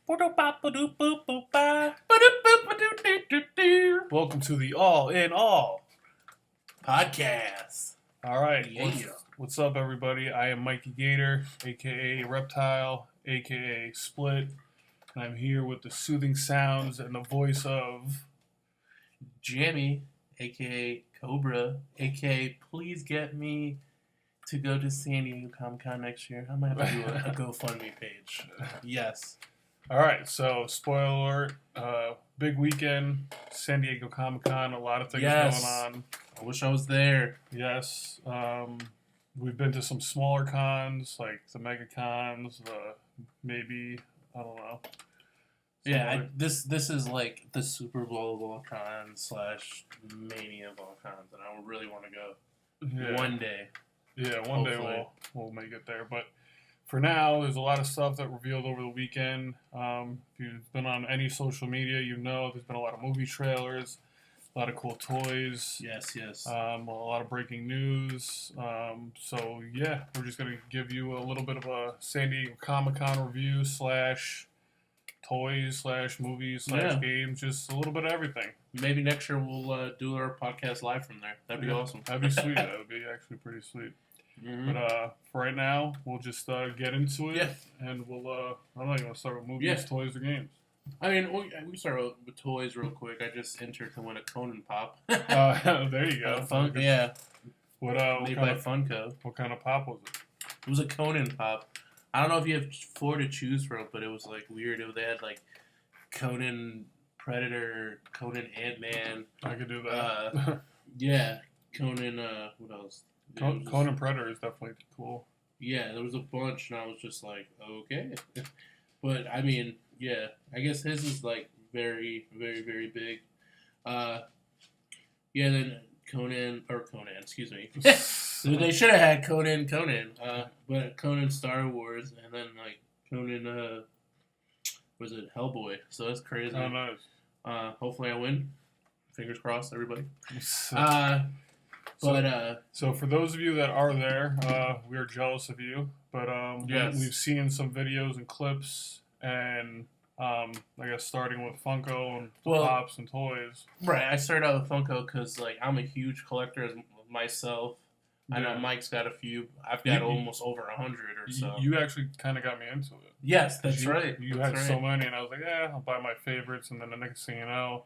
Welcome to the All in All Podcast. All right, Yeah. what's up, everybody? I am Mikey Gator, aka Reptile, aka Split, and I'm here with the soothing sounds and the voice of Jamie, a.k.a. Cobra, a.k.a. please get me to go to San Diego Comic-Con next year. I might have to do a GoFundMe page. Yes. All right, so spoiler alert, big weekend, San Diego Comic-Con, a lot of things going on. I wish I was there. Yes, we've been to some smaller cons, like the Mega Cons, maybe, I don't know. Yeah, this is like the Super Bowl of all cons / Mania of all cons, and I really want to go one day. Yeah, one day we'll make it there. But for now, there's a lot of stuff that revealed over the weekend. If you've been on any social media, you know there's been a lot of movie trailers, a lot of cool toys. Yes. A lot of breaking news. So, yeah, we're just going to give you a little bit of a San Diego Comic-Con review / toys / movies / games, just a little bit of everything. Maybe next year we'll do our podcast live from there. That'd be awesome. That'd be sweet. That would be actually pretty sweet. Mm-hmm. But for right now, we'll just get into it. Yeah. And we'll, I don't know, you want to start with movies, toys, or games? I mean, we start with toys real quick. I just entered to win a Conan Pop. There you go. Yeah. What made by Funko. What kind of pop was it? It was a Conan Pop. I don't know if you have 4 to choose from, but it was like weird. They had like Conan Predator, Conan Ant-Man. I could do that. Yeah, Conan. What else? Conan Predator is definitely cool. Yeah, there was a bunch, and I was just like, okay. But I mean, yeah, I guess his is like very, very, very big. Yeah, then Conan, excuse me. They should have had Conan, but Conan Star Wars, and then like Conan, was it Hellboy? So that's crazy. Oh, nice. Hopefully I win. Fingers crossed, everybody. So for those of you that are there, we are jealous of you. But yes. We've seen some videos and clips, and I guess starting with Funko and pops and toys. Right, I started out with Funko because like I'm a huge collector myself. I know Mike's got a few. I've got almost over 100 or so. You actually kind of got me into it. Yes, that's right. You had so many, and I was like, I'll buy my favorites, and then the next thing you know,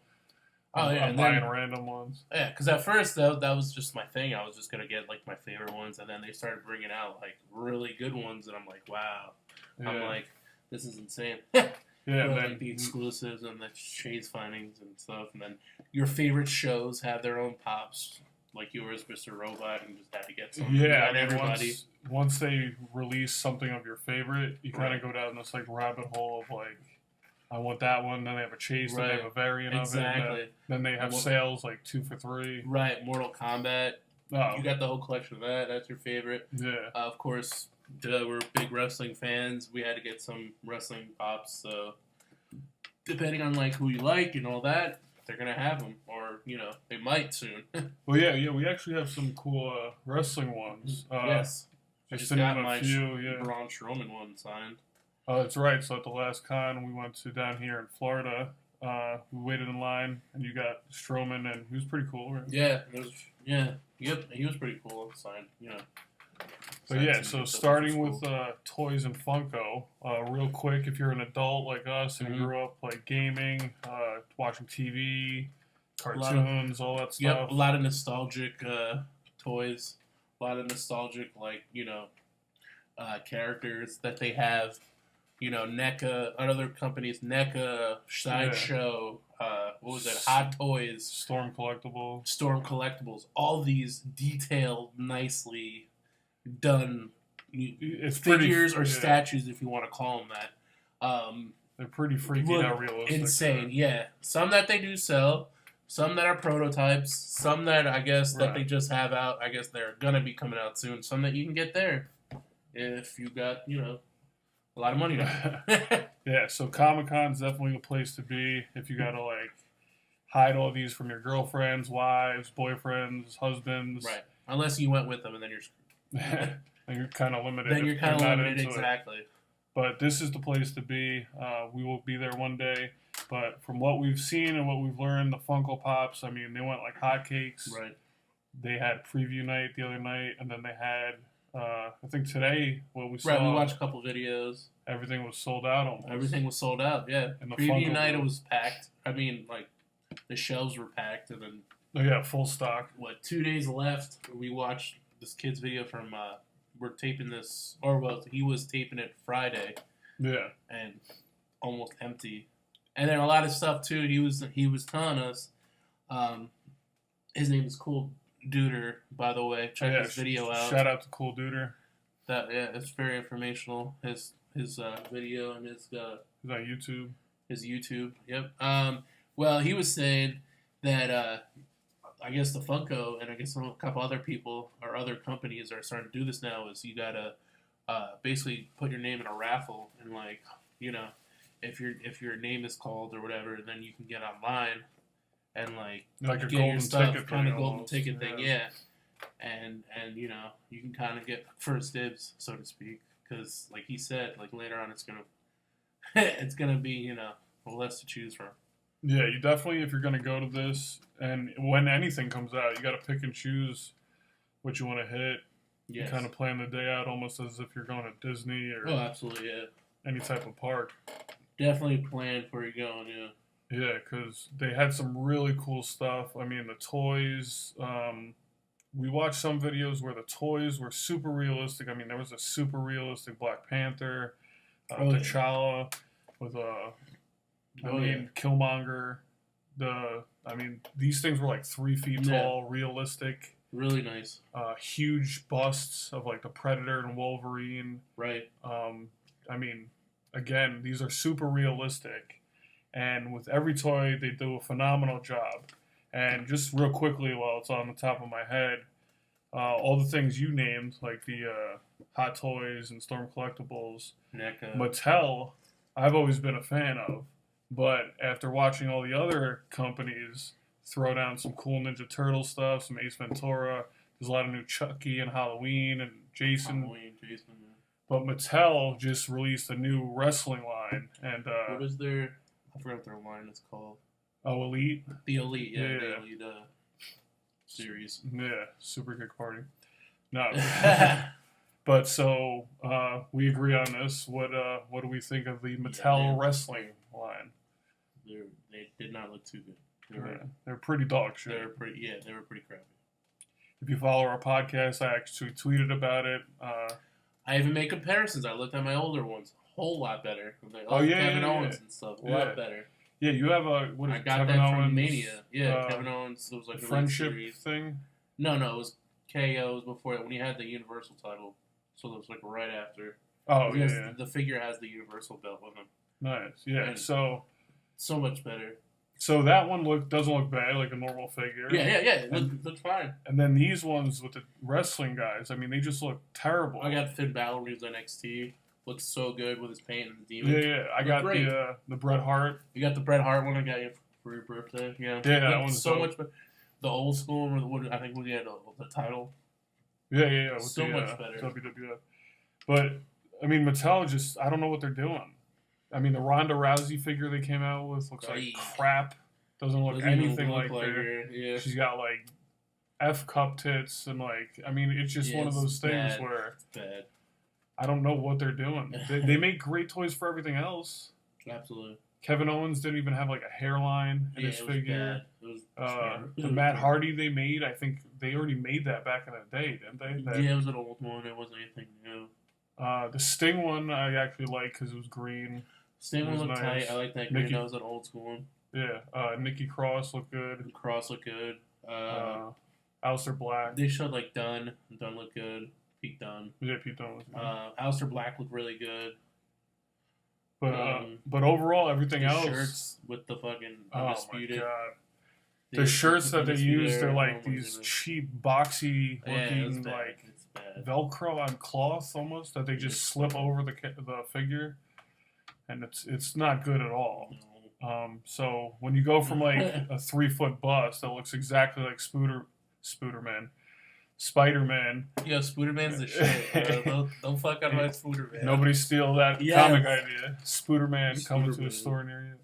I'm buying random ones. Yeah, because at first, that was just my thing. I was just going to get, like, my favorite ones, and then they started bringing out, like, really good ones, and I'm like, wow. Yeah. I'm like, this is insane. Yeah, like the exclusives and the chase findings and stuff, and then your favorite shows have their own pops. Like yours, Mr. Robot, and just had to get some. Yeah, and everybody. Once they release something of your favorite, you kind of go down this like rabbit hole of like, I want that one. Then they have a chase. Then they have a variant of it. Then they have sales like 2 for $3. Right, Mortal Kombat. Oh. You got the whole collection of that. That's your favorite. Yeah. Of course, we're big wrestling fans. We had to get some wrestling pops. So depending on like who you like and all that, they're gonna have them, or they might soon. Well, yeah, we actually have some cool wrestling ones. Yes, I just got my Braun Strowman one signed. Oh, that's right. So at the last con we went to down here in Florida, we waited in line, and you got Strowman, and he was pretty cool, right? Yeah, he was pretty cool signed. But yeah, so starting with toys and Funko, real quick, if you're an adult like us and you grew up like gaming, watching TV, cartoons, all that stuff. Yep, a lot of nostalgic toys, a lot of nostalgic characters that they have. NECA, other companies, NECA, Sideshow, what was it, Hot Toys, Storm Collectibles, all these detailed, nicely done it's figures or statues, if you want to call them that. They're pretty freaking out realistic. Insane, yeah. Some that they do sell, some that are prototypes, some that I guess that they just have out. I guess they're going to be coming out soon. Some that you can get there if you got, a lot of money now. Yeah, so Comic-Con's definitely the place to be if you got to, like, hide all these from your girlfriends, wives, boyfriends, husbands. Right. Unless you went with them, and then you're screwed. And you're kind of limited. Then you're kind of limited, exactly. But this is the place to be. We will be there one day. But from what we've seen and what we've learned, the Funko Pops, I mean, they went like hotcakes. Right. They had preview night the other night, and then they had, I think today, what we saw. Right, we watched a couple videos. Everything was sold out almost. Everything was sold out, yeah. And the preview Funko night, booth. it was packed. I mean, like, the shelves were packed, and then... Oh, yeah, full stock. 2 days left? We watched this kid's video from... we're taping this... Or, well, he was taping it Friday. Yeah. And almost empty. And then a lot of stuff, too, he was telling us... his name is Cool Duder, by the way. Check his video out. Shout out to Cool Duder. It's very informational. His video and his... Is that YouTube? His YouTube, yep. Well, he was saying that I guess the Funko and I guess a couple other people or other companies are starting to do this now. Is you gotta basically put your name in a raffle and like if your name is called or whatever, then you can get online and like a get golden your stuff, ticket kind of thing golden almost. ticket thing, yeah. And you can kind of get first dibs, so to speak, because like he said, like later on it's gonna be less to choose from. Yeah, you definitely, if you're going to go to this, and when anything comes out, you got to pick and choose what you want to hit. Yes. You kind of plan the day out almost as if you're going to Disney or absolutely, yeah. any type of park. Definitely plan where you're going, yeah. Yeah, because they had some really cool stuff. I mean, the toys. We watched some videos where the toys were super realistic. I mean, there was a super realistic Black Panther, T'Challa with a... Killmonger. These things were like 3 feet tall, realistic. Really nice. Huge busts of like the Predator and Wolverine. Right. Again, these are super realistic. And with every toy, they do a phenomenal job. And just real quickly, while it's on the top of my head, all the things you named, like the Hot Toys and Storm Collectibles, NECA. Mattel, I've always been a fan of. But after watching all the other companies throw down some cool Ninja Turtle stuff, some Ace Ventura, there's a lot of new Chucky and Halloween and Jason. But Mattel just released a new wrestling line. And what is their... I forgot what their line is called. Oh, Elite? The Elite, yeah. The Elite series. Yeah, super good party. No. But so we agree on this. What do we think of the Mattel wrestling line? They did not look too good. They're pretty dog shit. They were pretty crappy. If you follow our podcast, I actually tweeted about it. I even made comparisons. I looked at my older ones. A whole lot better. Like, Kevin Owens and stuff. A lot better. Yeah, you have I got Kevin that Owens, from Mania. Yeah, Kevin Owens. It was like a friendship thing. No, it was KO. It was before it, when he had the Universal title. So it was like right after. Oh, yeah. The figure has the Universal belt with him. Nice. Yeah. And so much better. So that one doesn't look bad, like a normal figure. Yeah. It looks fine. And then these ones with the wrestling guys, I mean, they just look terrible. I got Finn Balor when he was NXT. Looks so good with his paint and the demon. Yeah. I got the Bret Hart. You got the Bret Hart one I got you for your birthday. Yeah. Yeah, that one's so much better. The old school one, I think when he had the title. Yeah. With so much better. WWF. But, I mean, Mattel just, I don't know what they're doing. I mean, the Ronda Rousey figure they came out with looks like crap. Doesn't look anything like her. Yeah. She's got, like, F cup tits and, like, I mean, it's just one of those things where bad. I don't know what they're doing. They make great toys for everything else. Absolutely. Kevin Owens didn't even have, like, a hairline in his figure. The Matt Hardy they made, I think they already made that back in the day, didn't they? Yeah, it was an old one. It wasn't anything new. The Sting one I actually like because it was green. Sting one looked tight. I like that green. That was an old school one. Yeah. Nikki Cross looked good. Cross looked good. Aleister Black. They showed like Dunn. Dunn looked good. Pete Dunne. Yeah, Pete Dunne was good. Aleister Black looked really good. But overall, everything else. Shirts with the fucking Undisputed. Oh my god. The shirts that they use, they're like these cheap, boxy looking, like Velcro on cloth almost that they just slip over the figure, and it's not good at all. So when you go from like a 3-foot bust that looks exactly like Spooderman Spider-Man. Yo, Spooderman's the shit. Don't fuck on my Spooderman. Nobody steal that comic idea. Spooderman coming to a store near you.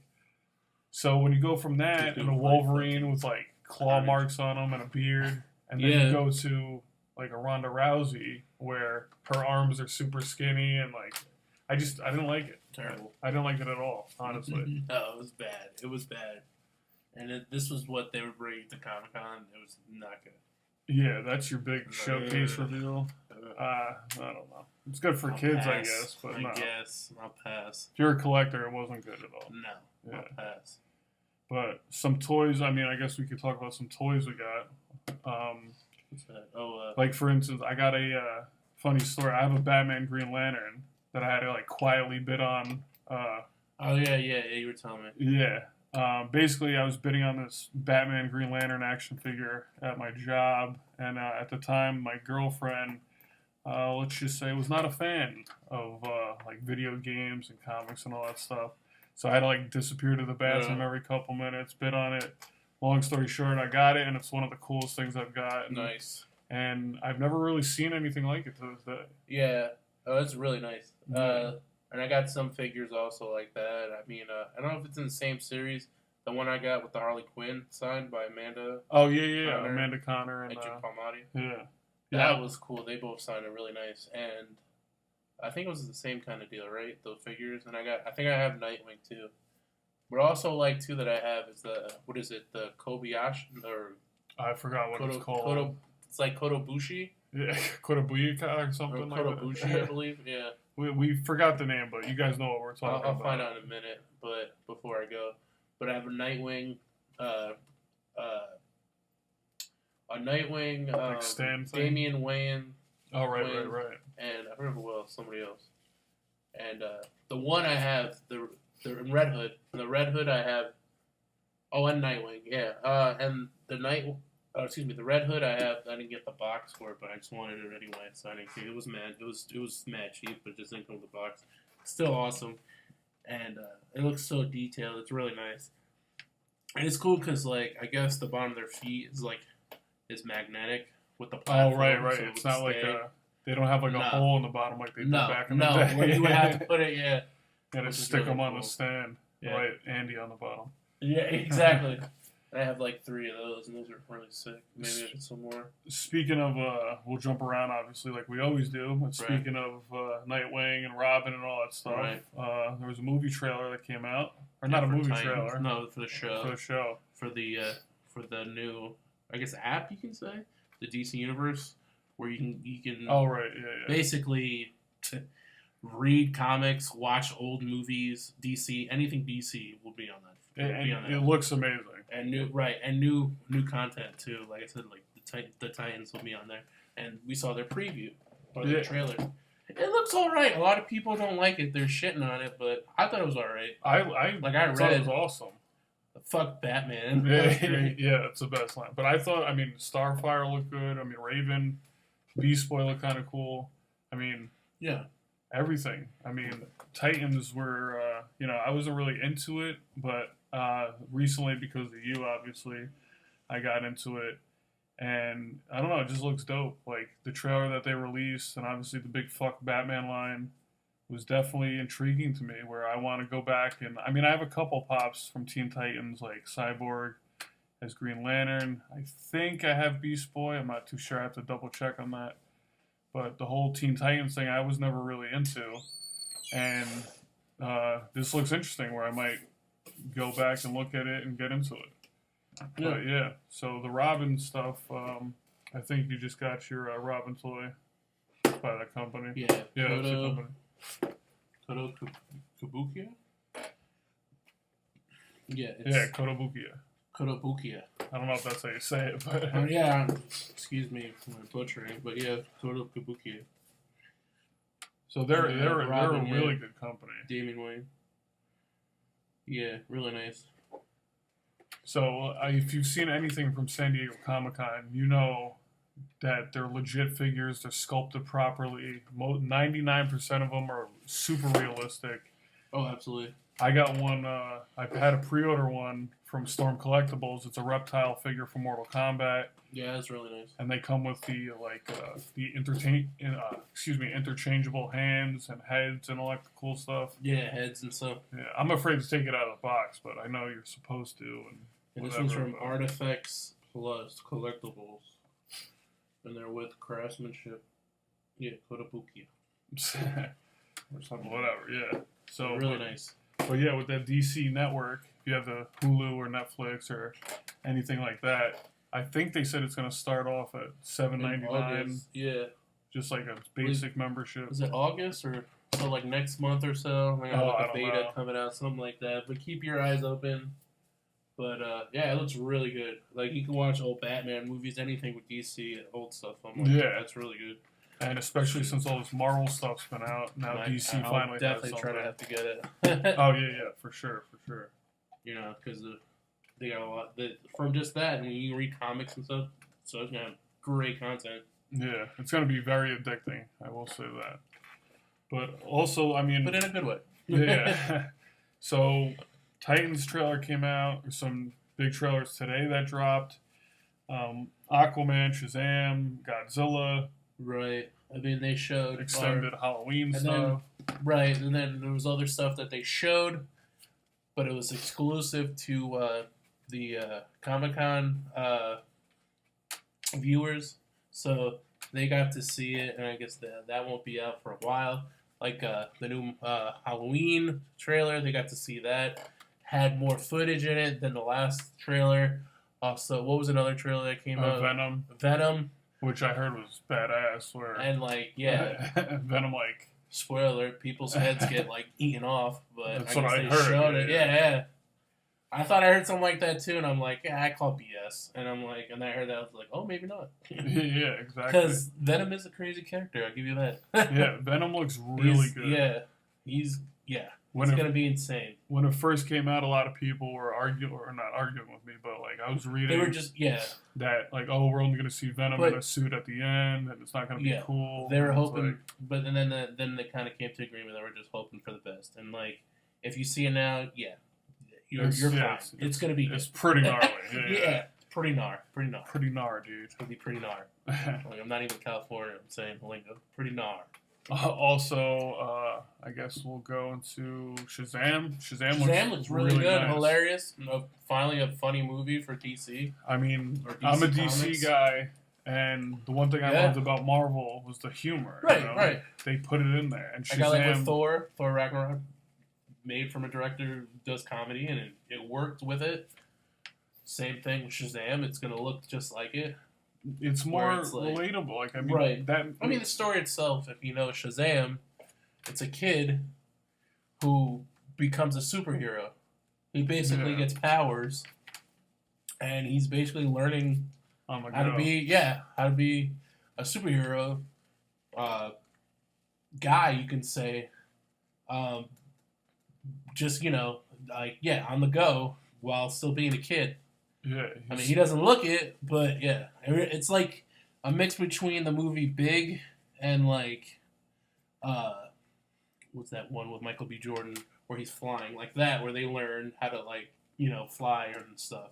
So when you go from that and a Wolverine with like claw marks on him and a beard, and then you go to like a Ronda Rousey where her arms are super skinny and like I didn't like it. Terrible. I didn't like it at all, honestly. Oh, it was bad. It was bad. And this was what they were bringing to Comic-Con. It was not good. Yeah, that's your big showcase reveal. I don't know. It's good for kids, I guess. But I guess. I'll pass. If you're a collector, it wasn't good at all. No. I'll pass. But some toys, I mean, I guess we could talk about some toys we got. What's that? Like, for instance, I got a funny story. I have a Batman Green Lantern that I had to, like, quietly bid on. You were telling me. Yeah. Basically, I was bidding on this Batman Green Lantern action figure at my job. And at the time, my girlfriend, let's just say, was not a fan of, like, video games and comics and all that stuff. So I had to, like, disappear to the bathroom every couple minutes, bid on it. Long story short, I got it, and it's one of the coolest things I've got. Nice. And I've never really seen anything like it to this day. Yeah. Oh, it's really nice. And I got some figures also like that. I mean, I don't know if it's in the same series. The one I got with the Harley Quinn signed by Amanda. Oh, yeah. Amanda Connor and Jim Palmiotti. Yeah. That was cool. They both signed it really nice. And I think it was the same kind of deal, right? Those figures. And I think I have Nightwing, too. But also, like, two that I have is the Kobayashi, or... I forgot what it's called. It's like Kotobushi. Yeah, Kotobuka or something like that. Kotobushi, I believe, yeah. We forgot the name, but you guys know what we're talking about. I'll find out in a minute, but before I go. But I have a Nightwing, like Stan thing? Damian Wayne. Oh, right. And I forget who else, somebody else. And the one I have, the Red Hood. The Red Hood I have. Oh, and Nightwing, yeah. And the Red Hood I have. I didn't get the box for it, but I just wanted it anyway, so I didn't care. It was mad cheap, but it just didn't come with the box. Still awesome, and it looks so detailed. It's really nice, and it's cool because like I guess the bottom of their feet is magnetic with the platform. Oh, right. So it's not like they don't have like a hole in the bottom like they did back in the day. Where you would have to put it, yeah. Yeah, to stick them on the stand. Yeah. Right, Andy on the bottom. Yeah, exactly. I have like 3 of those, and those are really sick. Maybe I should some more. Speaking of, we'll jump around, obviously, like we always do. But speaking of Nightwing and Robin and all that stuff, there was a movie trailer that came out. Or not a movie trailer. No, for the show. For the show. For the new, I guess, app, you can say? The DC Universe, where you can Oh, right, yeah. Basically, read comics, watch old movies, DC, anything DC will be on that. It looks amazing. And new content too. Like I said, like the Titans will be on there, and we saw their preview or the trailer. It looks all right. A lot of people don't like it; they're shitting on it, but I thought it was all right. I thought it was awesome. Fuck Batman. Yeah, it's the best line. But I thought, Starfire looked good. Raven, Beast Boy looked kind of cool. Everything. Titans were, I wasn't really into it, but recently, because of you, obviously, I got into it. And I don't know, it just looks dope. Like, the trailer that they released, and obviously the big fuck Batman line, was definitely intriguing to me, where I want to go back and... I have a couple pops from Teen Titans, like Cyborg as Green Lantern. I think I have Beast Boy. I'm not too sure. I have to double check on that. But the whole Teen Titans thing I was never really into. And this looks interesting, where I might go back and look at it and get into it. But yeah, so the Robin stuff, I think you just got your Robin toy by that company. Yeah, it's a company. Kotobukiya? Kotobukiya. Kotobukiya. I don't know if that's how you say it, but... excuse me for my butchering, but yeah, Kotobukiya. So they're a really good company. Damian Wayne. Yeah, really nice. So if you've seen anything from San Diego Comic-Con, you know that they're legit figures. They're sculpted properly. 99% of them are super realistic. Oh, absolutely. I got one. I had a pre-order one from Storm Collectibles. It's a reptile figure from Mortal Kombat. Yeah, it's really nice. And they come with the interchangeable hands and heads and all that cool stuff. Yeah, heads and stuff. Yeah, I'm afraid to take it out of the box, but I know you're supposed to. And this one's from Artifacts Plus Collectibles, and they're with craftsmanship. Yeah, Kotobukiya. Or something, whatever. Yeah. So really nice. But yeah, with that DC network, if you have the Hulu or Netflix or anything like that, I think they said it's going to start off at $7.99. Yeah. Just like a basic membership. Is it August or so? Like next month or so? They got like a beta coming out, something like that. But keep your eyes open. But yeah, it looks really good. Like you can watch old Batman movies, anything with DC, old stuff. I'm like, yeah, that's really good. And especially since all this Marvel stuff's been out, now DC finally definitely has try to have to get it. Oh yeah, for sure. You know, because they got a lot from just that, and you can read comics and stuff. So it's gonna have great content. Yeah, it's gonna be very addicting. I will say that. But also, I mean, but in a good way. Yeah. So, Titans trailer came out. There's some big trailers today that dropped. Aquaman, Shazam, Godzilla. Right. I mean, they showed extended Halloween stuff. Right, and then there was other stuff that they showed, but it was exclusive to the Comic-Con viewers, so they got to see it, and I guess that won't be out for a while. Like the new Halloween trailer, they got to see that. Had more footage in it than the last trailer. Also, what was another trailer that came out? Venom. Which I heard was badass. And like, yeah. Venom, like... Spoiler alert, people's heads get like eaten off, but that's what I heard. Yeah. I thought I heard something like that too, and I'm like, yeah, I call BS. And I'm like, and I heard that, I was like, oh, maybe not. Yeah, exactly. Because Venom is a crazy character, I'll give you that. Yeah, Venom looks really good. Yeah, it's going to be insane. When it first came out, a lot of people were not arguing with me, but like I was reading. They were just, that like, oh, we're only going to see Venom in a suit at the end, and it's not going to be cool. They were hoping, like, but then they kind of came to agreement. They were just hoping for the best, and like if you see it now, you're fine. It's going to be. It's pretty gnarly. Yeah. Pretty gnar, dude. It's going to be pretty gnar. Like, I'm not even California. I'm saying lingo. Pretty gnar. Also, I guess we'll go into Shazam. Shazam looks really good, nice. Hilarious. Finally, a funny movie for DC. I mean, I'm a DC guy, and the one thing I loved about Marvel was the humor. Right. They put it in there. And Shazam, I got like with Thor Ragnarok, made from a director who does comedy, and it worked with it. Same thing with Shazam. It's going to look just like it. It's more relatable. Like, I mean, the story itself, if you know Shazam, it's a kid who becomes a superhero. He basically gets powers, and he's basically learning how to be a superhero guy, you can say. Just, on the go while still being a kid. Yeah, I mean, he doesn't look it, but yeah. It's like a mix between the movie Big and like, what's that one with Michael B. Jordan where he's flying? Like that, where they learn how to like, fly and stuff.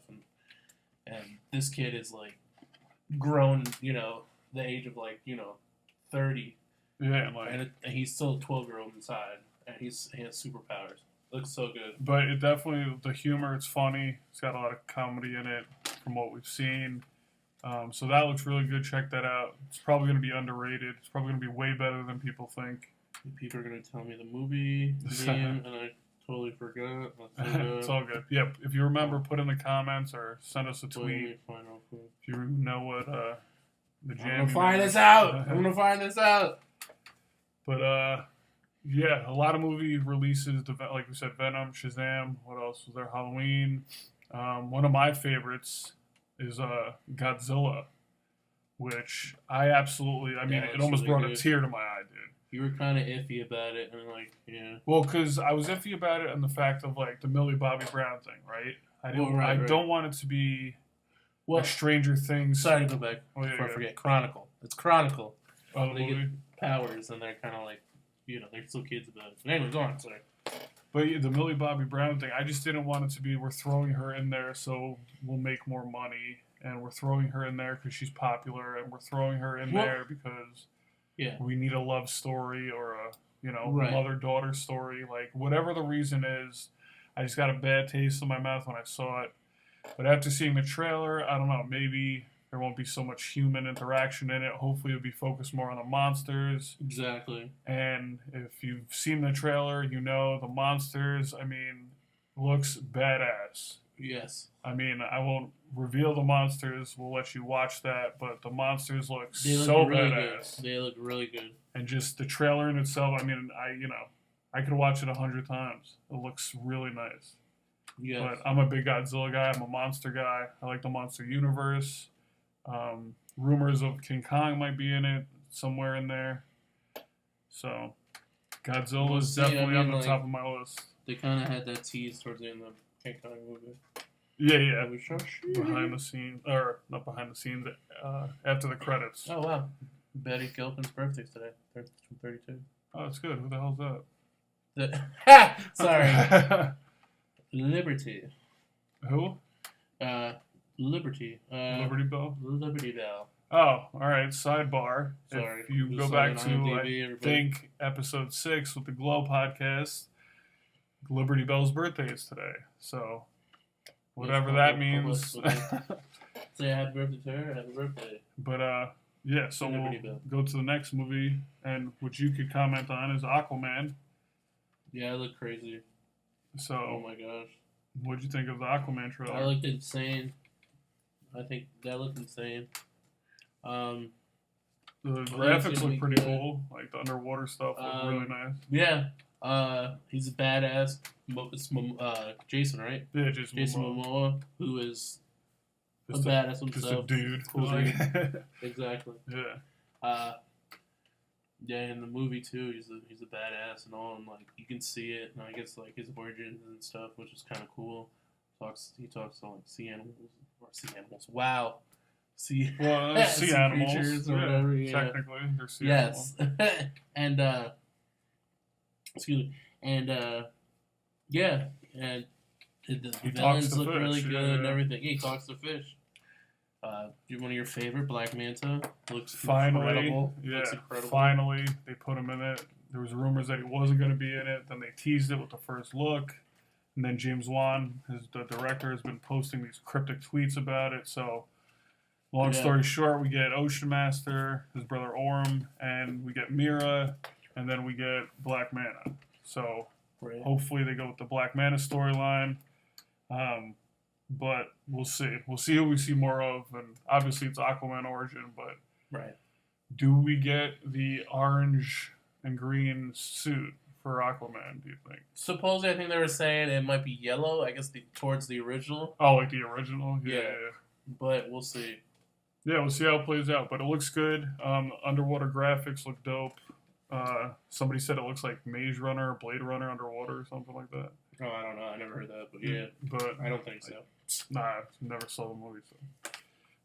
And this kid is like grown, the age of like, 30. Yeah, and he's still a 12-year-old inside, and he has superpowers. Looks so good. But it definitely, the humor, it's funny. It's got a lot of comedy in it from what we've seen. So that looks really good. Check that out. It's probably going to be underrated. It's probably going to be way better than people think. People are going to tell me the movie name, and I totally forgot. It's all good. Yep. If you remember, put in the comments or send us a tweet. If you know what the jam. I'm going to find this out. But, yeah, a lot of movie releases, like we said, Venom, Shazam, what else was there? Halloween. One of my favorites is Godzilla, which I it almost brought a tear to my eye, dude. You were kind of iffy about it, and like, yeah. Well, because I was iffy about it and the fact of, like, the Millie Bobby Brown thing, right? I don't want it to be a Stranger Things. Sorry to go back before I forget. Chronicle. It's Chronicle. Oh, they get powers, and they're kind of like, they're still kids about it. Anyway, go on, sorry. But yeah, the Millie Bobby Brown thing, I just didn't want it to be we're throwing her in there so we'll make more money, and we're throwing her in there because she's popular, and we're throwing her in there because we need a love story or a mother-daughter story. Like, whatever the reason is, I just got a bad taste in my mouth when I saw it. But after seeing the trailer, I don't know, maybe there won't be so much human interaction in it. Hopefully it'll be focused more on the monsters. Exactly. And if you've seen the trailer, you know the monsters, looks badass. Yes. I won't reveal the monsters. We'll let you watch that. But the monsters look really badass. Good. They look really good. And just the trailer in itself, I could watch it 100 times. It looks really nice. Yes. But I'm a big Godzilla guy. I'm a monster guy. I like the monster universe. Rumors of King Kong might be in it, somewhere in there. So, Godzilla is definitely on the top of my list. They kind of had that tease towards the end of King Kong movie. Yeah. Behind the scenes, or not behind the scenes, after the credits. Oh, wow. Betty Gilpin's birthday's today. 32. Oh, that's good. Who the hell's that? Sorry. Liberty. Who? Liberty. Liberty Bell? Liberty Bell. Oh, all right. Sidebar. Sorry. If you go back to, I think, episode 6 with the Glow podcast, Liberty Bell's birthday is today. So, whatever that means. Say happy birthday to her. Happy birthday. But, yeah, so we'll go to the next movie, and what you could comment on is Aquaman. Yeah, it looked crazy. So, oh my gosh. What'd you think of the Aquaman trailer? That looked insane. I think that looked insane. The graphics look pretty cool. Like, the underwater stuff looked really nice. Yeah. He's a badass. It's Jason, right? Yeah, Jason Momoa, who is a badass himself. Just a dude. Cool dude. Exactly. Yeah. Yeah, in the movie too, he's a badass and all, and like you can see it, and I guess like his origins and stuff, which is kind of cool. He talks to like sea animals. Wow. Sea animals creatures or whatever. Yeah. Technically, they're sea animals. Yes. And excuse me. And yeah, and the villains look really good and everything. Yeah, he talks to fish. One of your favorite, Black Manta, looks incredible. Yeah, looks incredible. Finally, they put him in it. There was rumors that he wasn't going to be in it. Then they teased it with the first look. And then James Wan, the director, has been posting these cryptic tweets about it. So, long story short, we get Ocean Master, his brother Orm, and we get Mira, and then we get Black Manta. So, hopefully they go with the Black Manta storyline. But we'll see. We'll see who we see more of. And obviously it's Aquaman origin, but do we get the orange and green suit for Aquaman, do you think? Supposedly, I think they were saying it might be yellow, I guess towards the original. Oh, like the original? Yeah. But we'll see. Yeah, we'll see how it plays out. But it looks good. Underwater graphics look dope. Somebody said it looks like Maze Runner or Blade Runner underwater or something like that. Oh, I don't know. I never heard that, but yeah. But I don't think so. Nah, never saw the movie, so.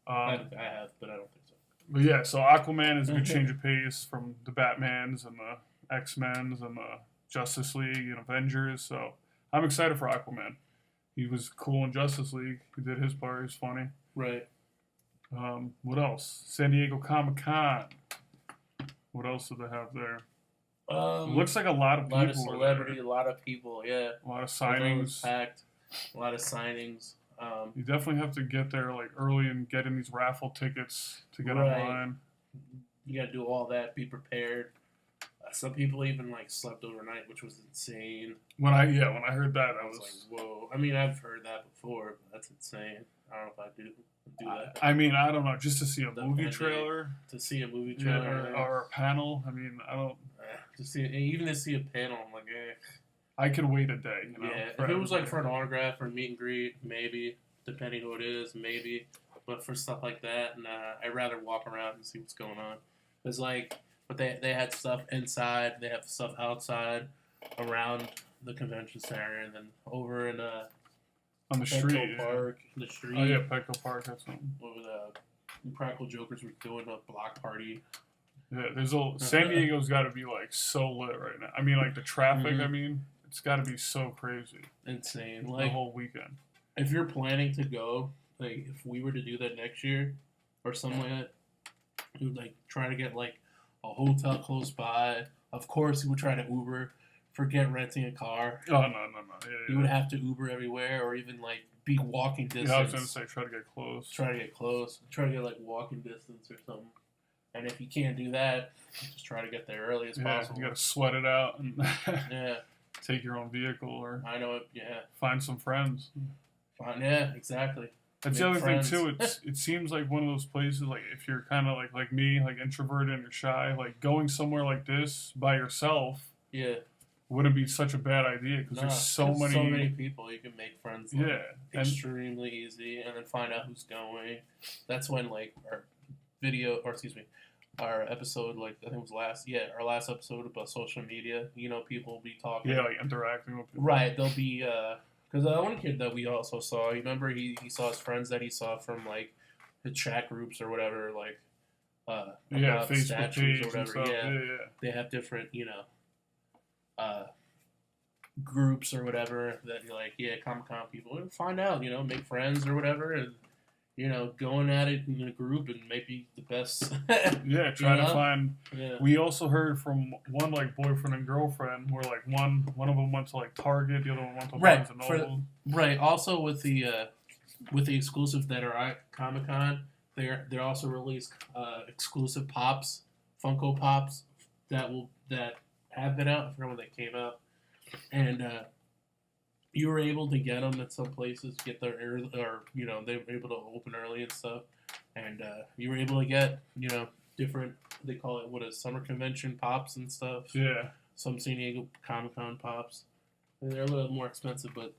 I have, but I don't think so. But yeah, so Aquaman is a good change of pace from the Batmans and the X-Men's and the Justice League and Avengers, so I'm excited for Aquaman. He was cool in Justice League. He did his part. He was funny. Right. What else? San Diego Comic-Con. What else do they have there? Looks like a lot of people. A lot of celebrity, a lot of people, yeah. A lot of signings. Packed. A lot of signings. You definitely have to get there like early and get in these raffle tickets to get online. You got to do all that. Be prepared. Some people even like slept overnight, which was insane. When I heard that, I was like, whoa. I mean, I've heard that before, but that's insane. I don't know if I do that. I mean, I don't know. Just to see a movie trailer. To see a movie trailer. Or a panel. I mean, I don't. Even to see a panel, I'm like, I could wait a day. If it was like for an autograph or meet and greet, maybe. Depending who it is, maybe. But for stuff like that, nah. I'd rather walk around and see what's going on. It's like, but they had stuff inside. They have stuff outside, around the convention center, and then over in on the street, Park, the street. Oh yeah, Petco Park. That's something. Over the Practical Jokers were doing a block party. Yeah, San Diego's got to be like so lit right now. I mean, like the traffic. I mean, it's got to be so crazy. Insane. The whole weekend. If you're planning to go, like, if we were to do that next year or something like that, we would, like, try to get, like, a hotel close by. Of course, we would try to Uber. Forget renting a car. Oh, no. Yeah, you would have to Uber everywhere or even, like, be walking distance. Yeah, I was going to say, try to get close. Try to get, like, walking distance or something. And if you can't do that, just try to get there early as possible. You got to sweat it out and yeah. Take your own vehicle or I know it. Yeah. Find some friends. Yeah, exactly. That's the other thing too. It seems like one of those places, like if you're kind of like me, like introverted and you're shy, like going somewhere like this by yourself. Yeah. Wouldn't be such a bad idea because there's so many people you can make friends. Like, extremely easy, and then find out who's going. That's when like our episode, like I think it was our last episode about social media. You know, people will be talking. Yeah, like interacting with people. Right, they'll be because the one kid that we also saw, you remember he saw his friends that he saw from like the chat groups or whatever, like Facebook statues or whatever. Stuff. Yeah, they have different groups or whatever that you're like, Comic-Con people find out, make friends or whatever, and going at it in a group and maybe the best. Yeah, try to find. Yeah. We also heard from one like boyfriend and girlfriend where like one of them went to like Target, the other one went to Barnes and Noble. Right. Also with the exclusives that are at Comic-Con, they also release exclusive pops, Funko Pops that have been out. I forgot when they came out, and you were able to get them at some places, get there early, or they were able to open early and stuff, and you were able to get different. They call it summer convention pops and stuff. Yeah, some San Diego Comic-Con pops, and they're a little more expensive, but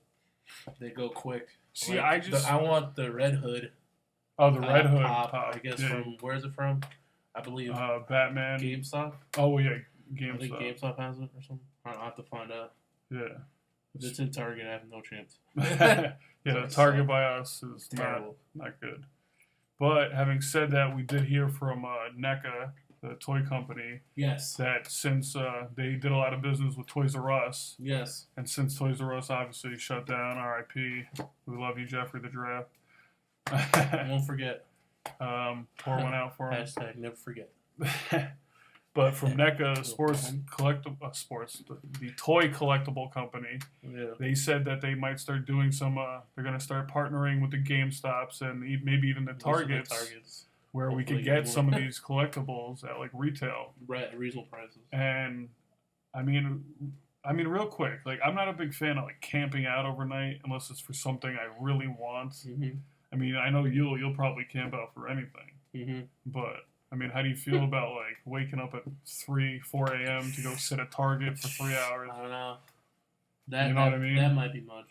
they go quick. See, I want the Red Hood. Oh, the Red Hood pop. I guess from where is it from? I believe Batman. GameStop. Oh yeah, GameStop. I think GameStop has it or something. I'll have to find out. Yeah. If it's in Target, I have no chance. The Target by us is not good. But having said that, we did hear from NECA, the toy company. Yes. That since they did a lot of business with Toys R Us. Yes. And since Toys R Us obviously shut down, R.I.P. We love you, Jeffrey the Giraffe. I won't forget. Pour one out for him. Hashtag never forget. But from NECA, the toy collectible company, they said that they might start doing some. They're going to start partnering with the GameStops and maybe even the Targets, where we could get some of these collectibles at like retail, right, at reasonable prices. And I mean, real quick, like I'm not a big fan of like camping out overnight unless it's for something I really want. Mm-hmm. I mean, I know you'll probably camp out for anything, but. I mean, how do you feel about, like, waking up at 3, 4 a.m. to go sit at Target for 3 hours? I don't know. You know what I mean? That might be much.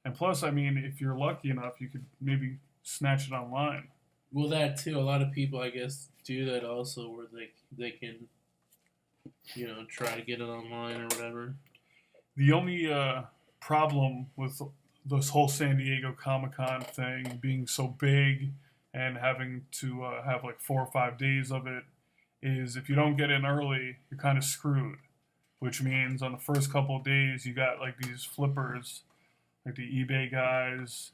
And plus, I mean, if you're lucky enough, you could maybe snatch it online. Well, that, too. A lot of people, I guess, do that also where they can, try to get it online or whatever. The only problem with this whole San Diego Comic-Con thing being so big and having to have like 4 or 5 days of it is if you don't get in early, you're kind of screwed. Which means on the first couple of days, you got like these flippers, like the eBay guys,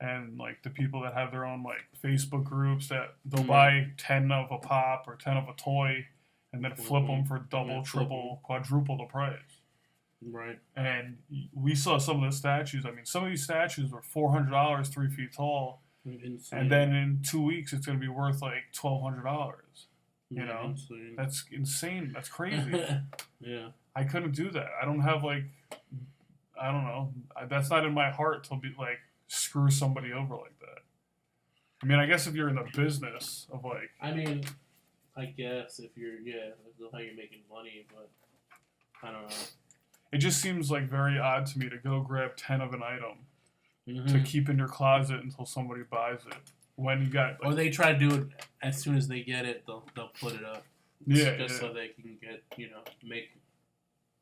and like the people that have their own like Facebook groups that they'll buy 10 of a pop or 10 of a toy, and then flip them for double, triple, quadruple the price. Right. And we saw some of the statues. I mean, some of these statues were $400, 3 feet tall. Insane. And then in 2 weeks, it's going to be worth like $1,200. You know, insane. That's insane. That's crazy. Yeah, I couldn't do that. I don't have like, I don't know. That's not in my heart to be like screw somebody over like that. I mean, I guess if you're in the business of like, I mean, I guess if you're that's how you're making money, but I don't know. It just seems like very odd to me to go grab 10 of an item. To keep in your closet until somebody buys it. When you got, or they try to do it as soon as they get it, they'll put it up. So they can get make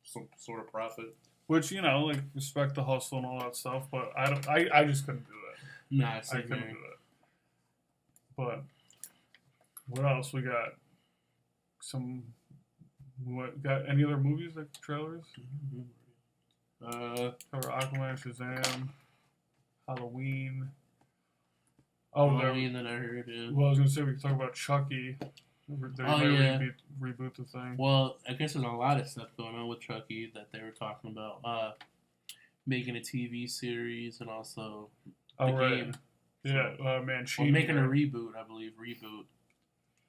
some sort of profit. Which like respect the hustle and all that stuff, but I just couldn't do that. Nah, I couldn't do that. But what else we got? Got any other movies like trailers? Or Aquaman, Shazam, Halloween. Oh, Halloween that I heard. Yeah. Well, I was gonna say we could talk about Chucky. They might reboot the thing. Well, I guess there's a lot of stuff going on with Chucky that they were talking about. Making a TV series and also the game. Yeah, Mancini. Well, making a reboot, I believe.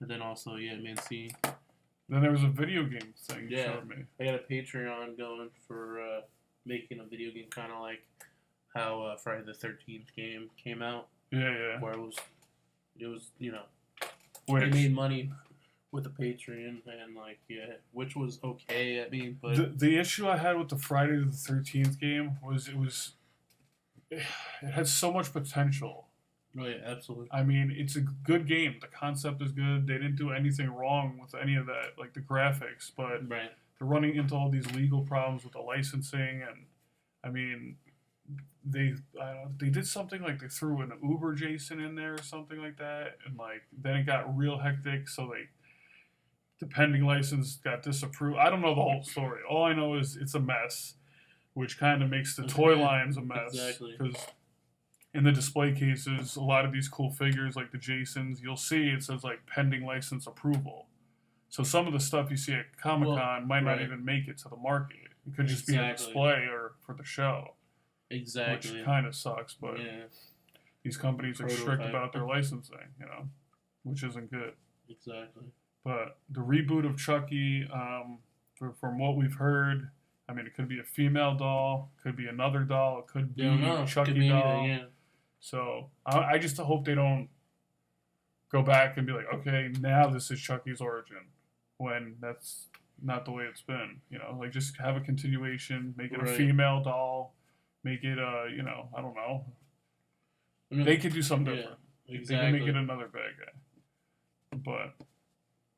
And then also, Mancini. Then there was a video game thing you showed me. I got a Patreon going for making a video game, kind of like how Friday the 13th game came out. Yeah. Where it was they made money with the Patreon and which was okay. I mean, but the issue I had with the Friday the 13th game was it had so much potential. Oh yeah, absolutely. I mean, it's a good game. The concept is good. They didn't do anything wrong with any of that, like the graphics, but they're running into all these legal problems with the licensing, and I mean, they did something like they threw an Uber Jason in there or something like that, and then it got real hectic. So the pending license got disapproved. I don't know the whole story. All I know is it's a mess, which kind of makes the toy lines a mess. Exactly. Because in the display cases, a lot of these cool figures like the Jasons, you'll see it says pending license approval. So some of the stuff you see at Comic-Con might not even make it to the market. It could just be a display or for the show. Exactly. Which kind of sucks, but these companies are strict about their licensing, which isn't good. Exactly. But the reboot of Chucky, from what we've heard, I mean, it could be a female doll, could be another doll, it could be a Chucky doll. Anything, So I just hope they don't go back and be like, okay, now this is Chucky's origin, when that's not the way it's been. Just have a continuation, make it a female doll, make it I don't know. They could do something different. Exactly. They can make it another bad guy. But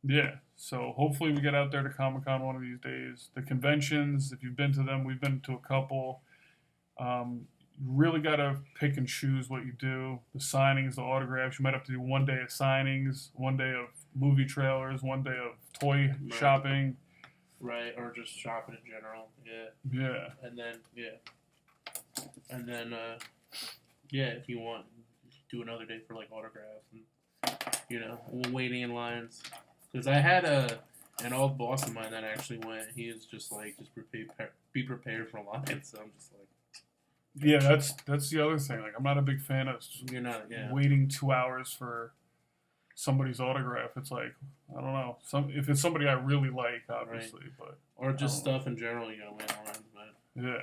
yeah, so hopefully we get out there to Comic-Con one of these days. The conventions, if you've been to them, we've been to a couple. You really got to pick and choose what you do. The signings, the autographs. You might have to do one day of signings, one day of movie trailers, one day of toy shopping. Right, or just shopping in general. Yeah. Yeah. And then, if you want, do another day for autographs and, waiting in lines. Because I had an old boss of mine that actually went. He was just be prepared for lines. So I'm just like. Yeah, that's the other thing. I'm not a big fan of waiting 2 hours for somebody's autograph. It's I don't know. If it's somebody I really like, obviously, but or just stuff in general, you gotta wait in line.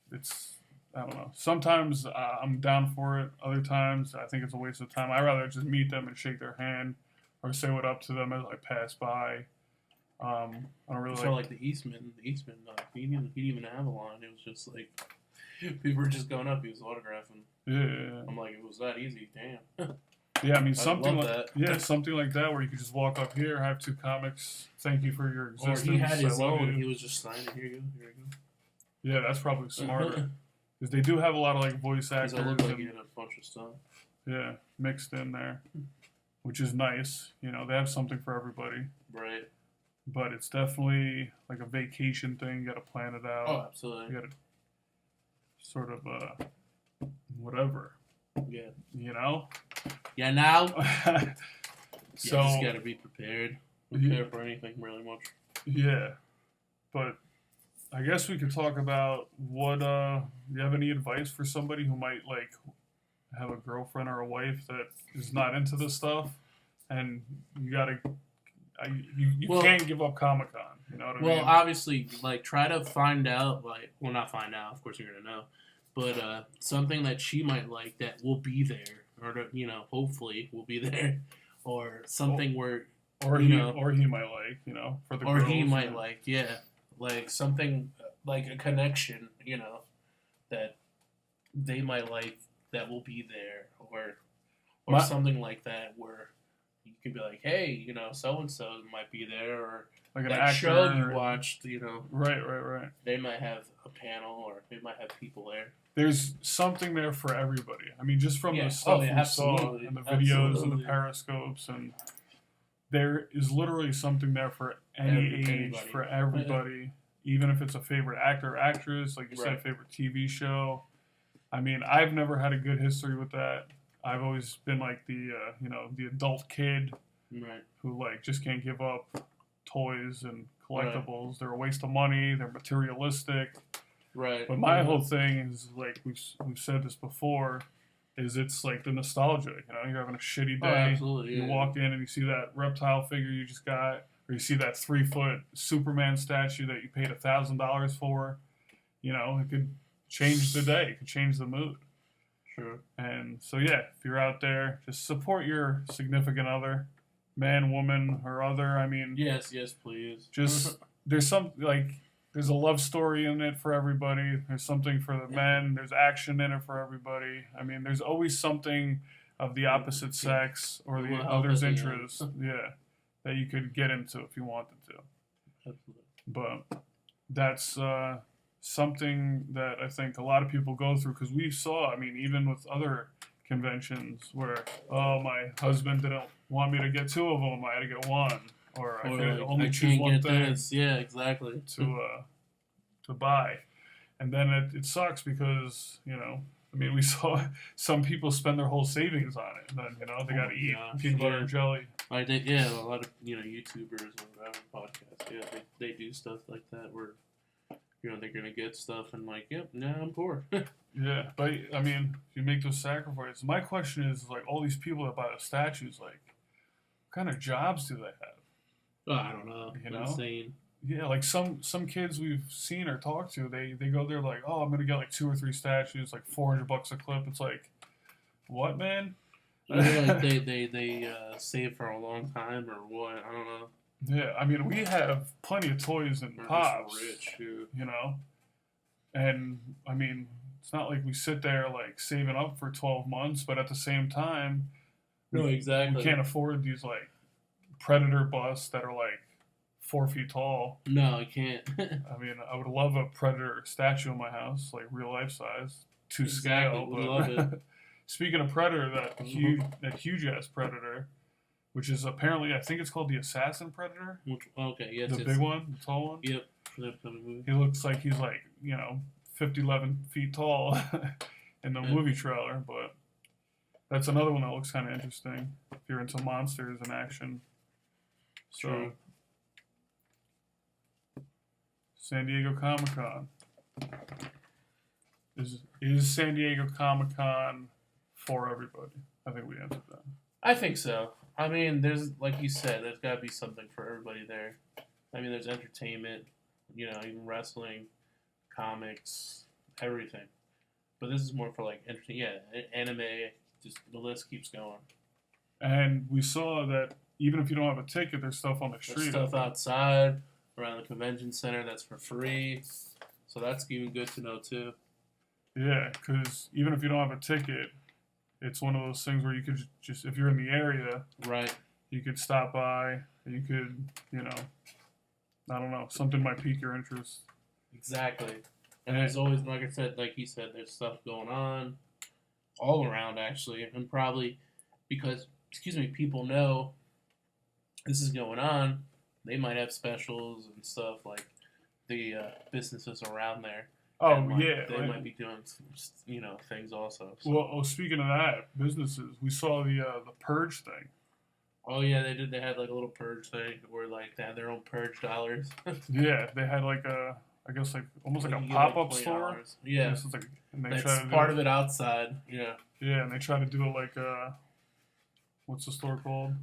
But it's I don't know. Sometimes I'm down for it. Other times I think it's a waste of time. I'd rather just meet them and shake their hand or say what up to them as I pass by. I don't really like the Eastman. He didn't even have a line. It was just people were just going up. He was autographing. Yeah. I'm like, it was that easy. Damn. Yeah, I mean something like that where you could just walk up here, have 2 comics. Thank you for your existence. Or he had his own. He was just signing. Here you go. Yeah, that's probably smarter because they do have a lot of voice actors. It looked like he had a bunch of stuff. Yeah, mixed in there, which is nice. They have something for everybody. Right. But it's definitely a vacation thing. You got to plan it out. Oh, absolutely. You got to sort of whatever. Yeah. Yeah, now. So you just got to be prepared. Prepare for anything really much. Yeah. But I guess we could talk about what you have any advice for somebody who might have a girlfriend or a wife that is not into this stuff, and you gotta you can't give up Comic-Con. You know what I mean? Well, obviously, try to find out, not find out. Of course, you're gonna know, but something that she might like that will be there, or hopefully will be there, or something he might like, for the girls. Or he might something a connection, that they might like that will be there, or something like that where you could be like, hey, so and so might be there, or like that actor show you watched, Right. They might have a panel, or they might have people there. There's something there for everybody. I mean, just from the stuff we saw and the videos and the periscopes, and there is literally something there for any age, for everybody. even if it's a favorite actor or actress, like you said, favorite TV show. I mean, I've never had a good history with that. I've always been like the the adult kid who like just can't give up toys and collectibles. Right. They're a waste of money. They're materialistic. Right. But my whole thing is like we've said this before, is it's like the nostalgia. You know, you're having a shitty day. Absolutely. You walk in and you see that reptile figure you just got, or you see that 3-foot Superman statue that you paid $1,000 for. You know, it could change the day. It could change the mood. Sure. And so yeah, if you're out there, just support your significant other, man, woman, or other. I mean, yes, please. Just there's a love story in it for everybody. There's something for the men. There's action in it for everybody. I mean, there's always something of the opposite sex or the other's interest, that you could get into if you wanted to. Absolutely. But that's something that I think a lot of people go through because we saw, I mean, even with other conventions where, my husband didn't want me to get 2 of them, I had to get 1. Or I could only choose one thing. This. Yeah, exactly. To buy, and then it sucks because I mean we saw some people spend their whole savings on it, and then they got to eat peanut butter and jelly. Like a lot of YouTubers or whatever podcasts, they do stuff like that where they're gonna get stuff and like, yep, nah, I'm poor. Yeah, but I mean, if you make those sacrifices. My question is like all these people that buy the statues, like, what kind of jobs do they have? Oh, I don't know. Insane. Yeah, like some kids we've seen or talked to, they go there like, oh, I'm gonna get like 2 or 3 statues, like $400 a clip. It's like, what, man? Like they save for a long time or what? I don't know. Yeah, I mean we have plenty of toys and pops, rich, too. And I mean it's not like we sit there like saving up for 12 months, but at the same time, no, exactly, we can't afford these like Predator busts that are like 4 feet tall. No, I can't. I mean, I would love a Predator statue in my house, like real life size, to scale. But love it. Speaking of Predator, that huge ass Predator, which is apparently, I think it's called the Assassin Predator. Okay, yes, the big one, the tall one. Yep, for the upcoming movie. He looks like he's like 11 feet tall in the movie trailer, but that's another one that looks kind of interesting if you're into monsters and action. So, true. San Diego Comic-Con. Is San Diego Comic-Con for everybody? I think we answered that. I think so. I mean, there's, like you said, there's got to be something for everybody there. I mean, there's entertainment, even wrestling, comics, everything. But this is more for, like, anime, just the list keeps going. And we saw that even if you don't have a ticket, there's stuff on the street. There's stuff outside, around the convention center that's for free. So that's even good to know, too. Yeah, because even if you don't have a ticket, it's one of those things where you could just, if you're in the area, right, you could stop by, you could, I don't know, something might pique your interest. Exactly. And there's always, like I said, like you said, there's stuff going on all around, actually. And probably because, people know this is going on, they might have specials and stuff like the businesses around there. Oh, they might be doing things also. So. Well, speaking of that, businesses, we saw the Purge thing. Oh yeah, they did. They had like a little Purge thing where like they had their own Purge dollars. Yeah, they had like almost like a pop-up store. Yeah, and that's part of it outside. Yeah. Yeah, and they try to do it like what's the store called?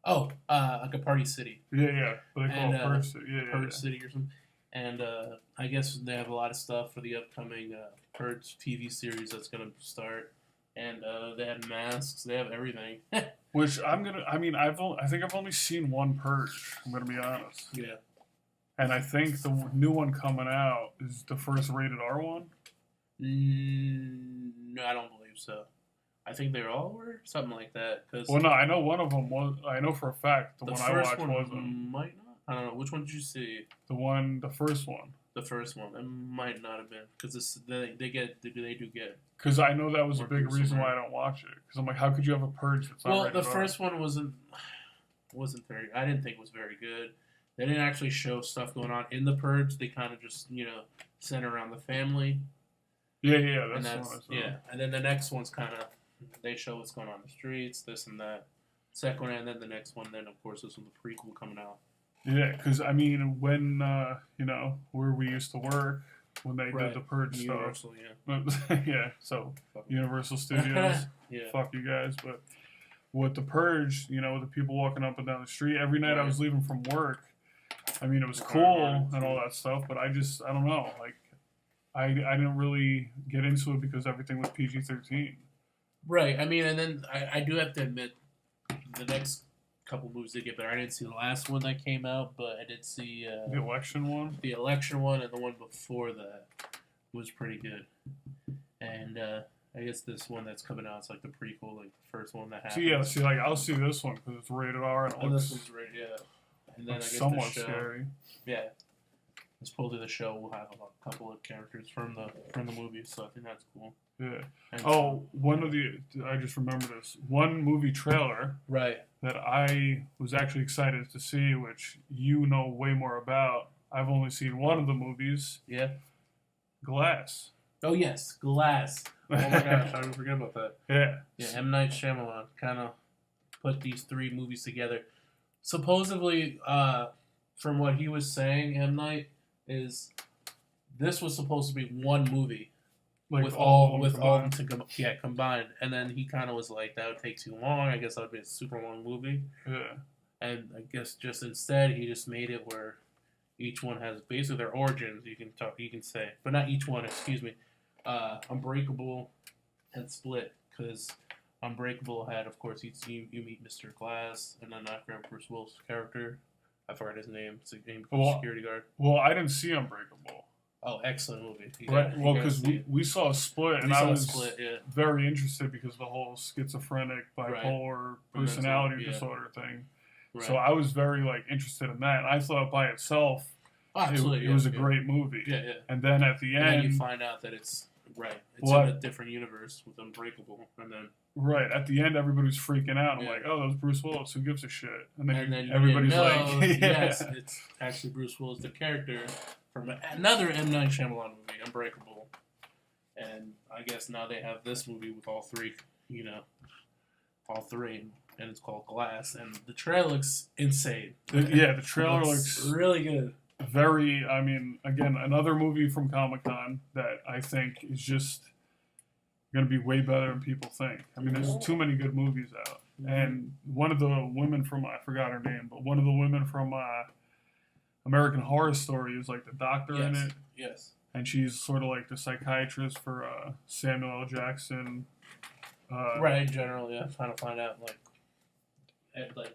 Oh, like a Party City. Yeah, but they call it Purge City. Purge City or something. And I guess they have a lot of stuff for the upcoming Purge TV series that's going to start. And they have masks. They have everything. Which I think I've only seen one Purge. I'm going to be honest. Yeah. And I think the new one coming out is the first rated R one. No, I don't believe so. I think they all were something like that. No, I know one of them was. I know for a fact the one I watched wasn't. Might not. I don't know. Which one did you see? The first one. The first one. It might not have been because they do get. Because I know that was a big reason why I don't watch it. Because I'm like, how could you have a Purge that's not rated R? Well, the first one wasn't very. I didn't think it was very good. They didn't actually show stuff going on in The Purge. They kind of just, center around the family. Yeah, that's yeah. And then the next one's kind of, they show what's going on in the streets, this and that. Second one, and then the next one, then of course this one's the prequel coming out. Yeah, because I mean, when where we used to work, when they did the Purge Universal, stuff, yeah. So Universal Studios, fuck you guys. But with the Purge, with the people walking up and down the street every night, I was leaving from work. I mean, it was cool and all that stuff, but I don't know, like, I didn't really get into it because everything was PG-13. Right. I mean, and then I do have to admit, the next couple movies did get better. I didn't see the last one that came out, but I did see the election one. The election one, and the one before that was pretty good. And I guess this one that's coming out is like the prequel, like the first one that happened. See, like I'll see this one because it's rated R and it looks. This one's rated, yeah. And then I guess somewhat the show, scary. Yeah. Supposedly the show will have a couple of characters from the movie, so I think that's cool. Yeah. And I just remember this. One movie trailer. Right. That I was actually excited to see, which you know way more about. I've only seen one of the movies. Yeah. Glass. Oh, yes. Glass. Oh, my gosh. I forget about that. Yeah. Yeah, M. Night Shyamalan kind of put these three movies together. Supposedly, from what he was saying, M. Night, is this was supposed to be one movie. Like with all of them combined. And then he kind of was like, that would take too long. I guess that would be a super long movie. Yeah. And I guess just instead, he just made it where each one has basically their origins, you can say. But not each one, excuse me. Unbreakable and Split. Because Unbreakable had, of course, you meet Mr. Glass, and then after Bruce Willis' character. I forgot his name. It's a name for security guard. Well, I didn't see Unbreakable. Oh, excellent movie. Right. Well, because we saw Split, and I was very interested because the whole schizophrenic, bipolar personality disorder thing. Right. So I was very interested in that. And I thought by itself, it was a great movie. Yeah, yeah. And then at the end, then you find out that it's in a different universe with Unbreakable, and then. Right, at the end, everybody's freaking out. I'm like, oh, that was Bruce Willis. Who gives a shit? And then everybody's like, yes, it's actually Bruce Willis, the character from another M. Night Shyamalan movie, Unbreakable. And I guess now they have this movie with all three, and it's called Glass. And the trailer looks insane. The trailer looks really good. Very, I mean, again, another movie from Comic-Con that I think is just going to be way better than people think. I mean, there's too many good movies out. And one of the women from, I forgot her name, but one of the women from American Horror Story is like the doctor in it. Yes. And she's sort of like the psychiatrist for Samuel L. Jackson. Right, generally, yeah. Trying to find out,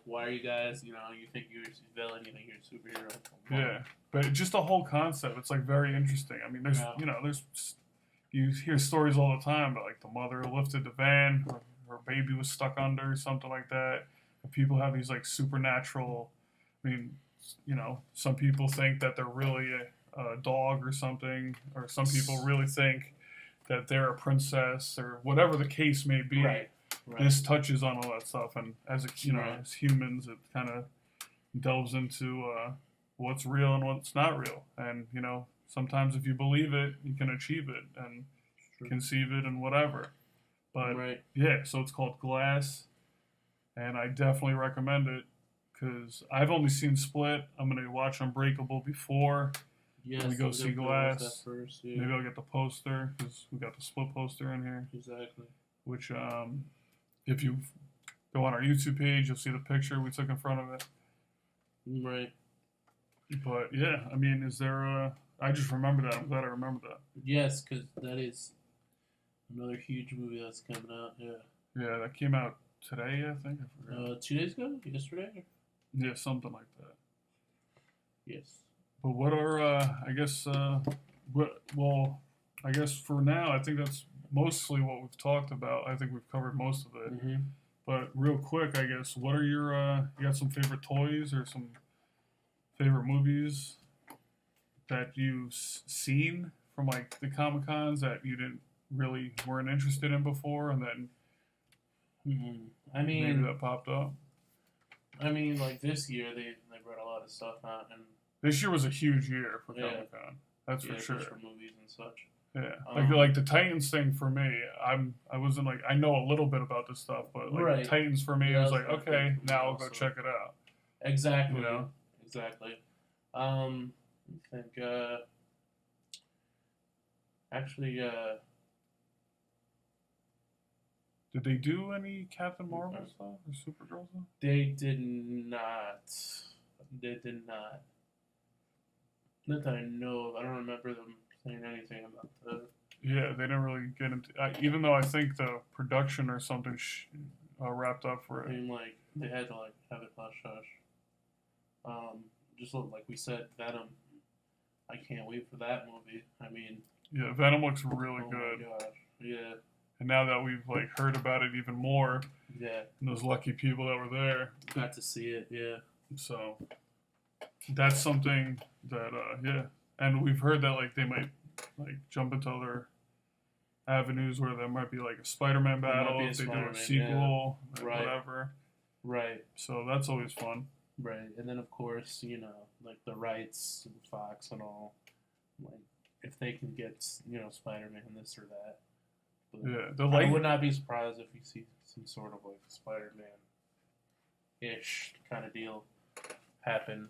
why are you guys, you think you're a villain, you think you're a superhero. Yeah. But just the whole concept, it's very interesting. I mean, there's, you hear stories all the time about the mother lifted the van, her baby was stuck under, something like that. And people have these supernatural. I mean, some people think that they're really a dog or something, or some people really think that they're a princess or whatever the case may be. Right. This touches on all that stuff, and as as humans, it kind of delves into what's real and what's not real, and sometimes if you believe it, you can achieve it and conceive it and whatever. But so it's called Glass, and I definitely recommend it because I've only seen Split. I'm going to watch Unbreakable before we go see Glass. First, Maybe I'll get the poster because we got the Split poster in here. Exactly. Which, if you go on our YouTube page, you'll see the picture we took in front of it. Right. But yeah, I mean, is there I just remember that. I'm glad I remember that. Yes, because that is another huge movie that's coming out. Yeah. Yeah, that came out today, I think. I forgot. 2 days ago? Yesterday? Yeah, something like that. Yes. But what are, I guess for now, I think that's mostly what we've talked about. I think we've covered most of it. Mm-hmm. But real quick, I guess, what are your, you got some favorite toys or some favorite movies that you've seen from the Comic-Cons that you weren't interested in before, and then I mean, maybe that popped up? I mean, like this year they brought a lot of stuff out, and this year was a huge year for Comic Con. That's for sure. Just for movies and such. Yeah, like the Titans thing for me. I wasn't like I know a little bit about this stuff, but like Titans for me was like okay, now I'll go check it out. Exactly. Exactly. I think actually. Did they do any Captain Marvel stuff or Supergirl stuff? They did not. They did not. Not that I know of. I don't remember them saying anything about that. Yeah, they didn't really get into. Even though I think the production or something wrapped up for it. I mean, like they had to like have it hush hush. Just like we said, Venom. I can't wait for that movie. I mean. Yeah, Venom looks really good. Oh my gosh. Yeah. And now that we've like heard about it even more, and those lucky people that were there got to see it. Yeah. So that's something that and we've heard that like they might like jump into other avenues where there might be like a Spider-Man battle if they do a sequel, whatever. Right. So that's always fun. Right, and then of course like the rights, Fox and all, like if they can get Spider-Man this or that. But I would not be surprised if you see some sort of like Spider-Man-ish kind of deal happen,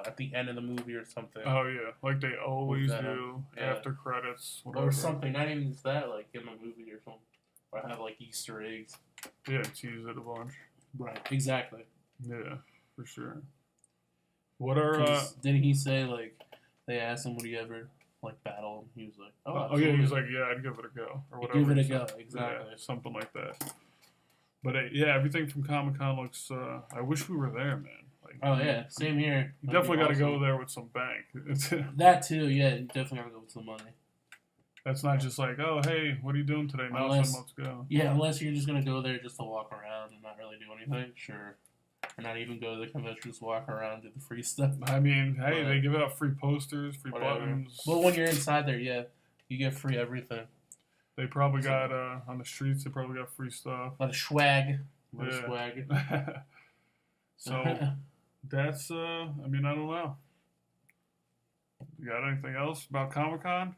at the end of the movie or something. Oh yeah, like they always do after credits, whatever. Or something. Not even just that, like in the movie or something, or have like Easter eggs. Yeah, tease it a bunch. Right. Exactly. Yeah, for sure. What are? Didn't he say like they asked him would he ever like battle him? He was like, oh yeah, he was like, yeah, I'd give it a go or whatever. Give it a go, exactly. Yeah, something like that. But yeah, everything from Comic-Con looks. I wish we were there, man. Like, oh yeah, same here. You definitely got to go there with some bank. That too, yeah. You definitely got to go with some money. That's not just like, oh hey, what are you doing today? Now let's go. Yeah, unless you're just gonna go there just to walk around and not really do anything. Sure. Or not even go to the convention, just walk around, do the free stuff. I mean, hey, they give out free posters, free buttons. Well, when you're inside there, yeah, you get free everything. They probably got on the streets. They probably got free stuff. A lot of swag. Swag. So that's. I mean, I don't know. You got anything else about Comic-Con?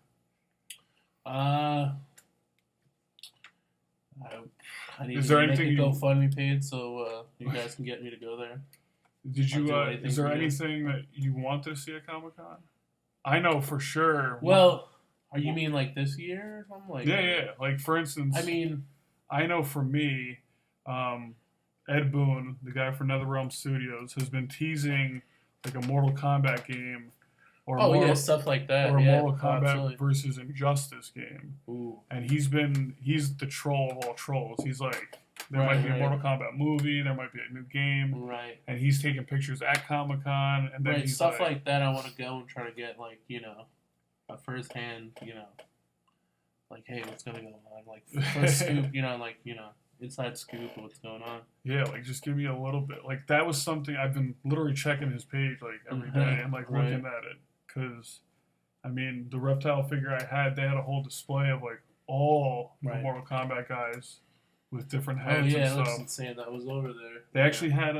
I need to make a GoFundMe page so you guys can get me to go there. Did you? Is there anything that you want to see at Comic-Con? I know for sure. Well, you mean like this year or something? Like yeah. Like for instance, I mean, I know for me, Ed Boon, the guy for NetherRealm Studios, has been teasing like a Mortal Kombat game. Or stuff like that. Or a Mortal Kombat versus Injustice game. Ooh. And he's the troll of all trolls. He's like, there might be a Mortal Kombat movie, there might be a new game. Right. And he's taking pictures at Comic-Con. And then he's stuff like that I want to go and try to get, like, a first-hand, like, hey, what's going to go on? Like, first scoop, inside scoop of what's going on. Yeah, like, just give me a little bit. Like, that was something I've been literally checking his page, like, every day and, like, looking at it. Because, I mean, the reptile figure I had, they had a whole display of, like, all the Mortal Kombat guys with different heads and stuff. Oh, yeah, that was insane. That was over there. They actually had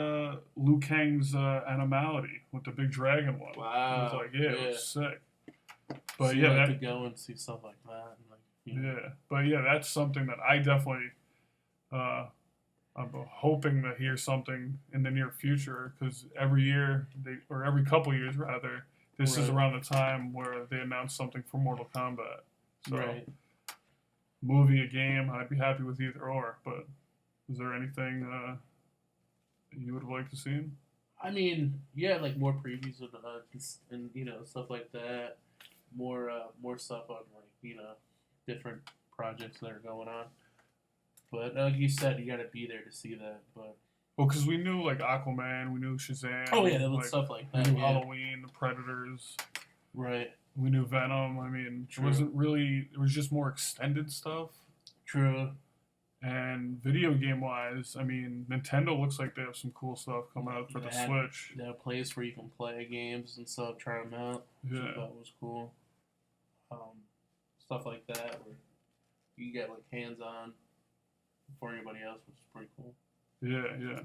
Liu Kang's Animality with the big dragon one. Wow. It was like, it was sick. But, so yeah, that could go and see stuff like that. And, like, Yeah. But, yeah, that's something that I definitely... I'm hoping to hear something in the near future because every year, or every couple years rather, this is around the time where they announce something for Mortal Kombat. So, movie, a game, I'd be happy with either or. But is there anything you would like to see? I mean, yeah, like more previews of and stuff like that. More stuff on like different projects that are going on. But like you said, you got to be there to see that. But because we knew like Aquaman, we knew Shazam. Oh yeah, there was stuff like that. We knew Halloween, the Predators. Right. We knew Venom. I mean, it wasn't really. It was just more extended stuff. True. And video game wise, I mean, Nintendo looks like they have some cool stuff coming out for the Switch. They have a place where you can play games and stuff, try them out. Which I thought was cool. Stuff like that where you get like hands on. For anybody else, which is pretty cool. Yeah.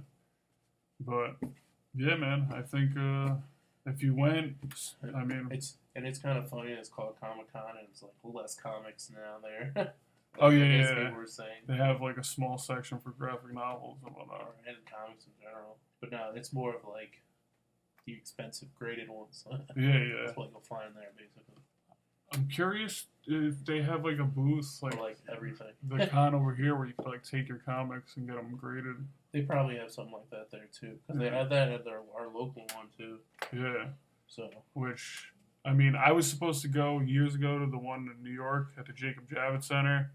But yeah, man, I think if you went, I mean, it's kind of funny. It's called Comic-Con, and it's like less comics now there. Oh I yeah, guess yeah. people were saying They have like a small section for graphic novels and whatnot. and comics in general, but no, it's more of like the expensive graded ones. Yeah. That's what you'll find there, basically. I'm curious if they have like a booth For like everything. the con over here where you can like take your comics and get them graded. They probably have something like that there too, because they had that at our local one too. Yeah. So. Which, I mean, I was supposed to go years ago to the one in New York at the Jacob Javits Center.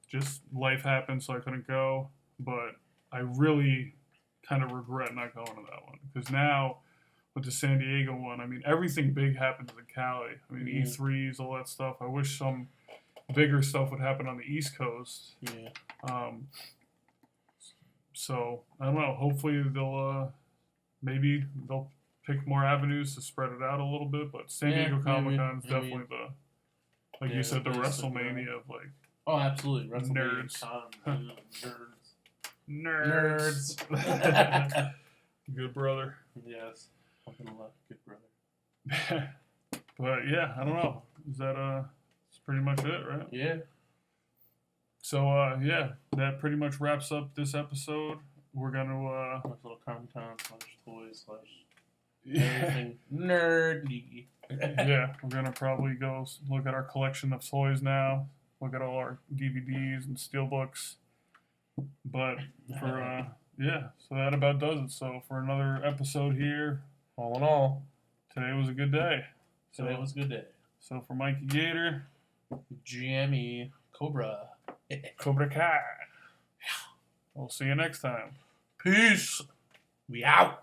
Just life happened, so I couldn't go. But I really kind of regret not going to that one because now with the San Diego one, I mean, everything big happens in Cali. I mean, E3s, all that stuff. I wish some bigger stuff would happen on the East Coast. Yeah. So I don't know. Hopefully maybe they'll pick more avenues to spread it out a little bit. But San Diego Comic-Con is definitely like you said, the WrestleMania of like. Oh, absolutely. Nerds. Nerds. Good brother. Yes. Fucking love good brother. But yeah, I don't know. Is that that's pretty much it, right? Yeah. So yeah, that pretty much wraps up this episode. We're gonna little Comic-Con / toys / everything nerdy. Yeah, we're gonna probably go look at our collection of toys now. Look at all our DVDs and steelbooks. But for yeah, so that about does it. So for another episode here, all in all, today was a good day. Today was a good day. So for Mikey Gator, GME Cobra Kai. We'll see you next time. Peace. We out.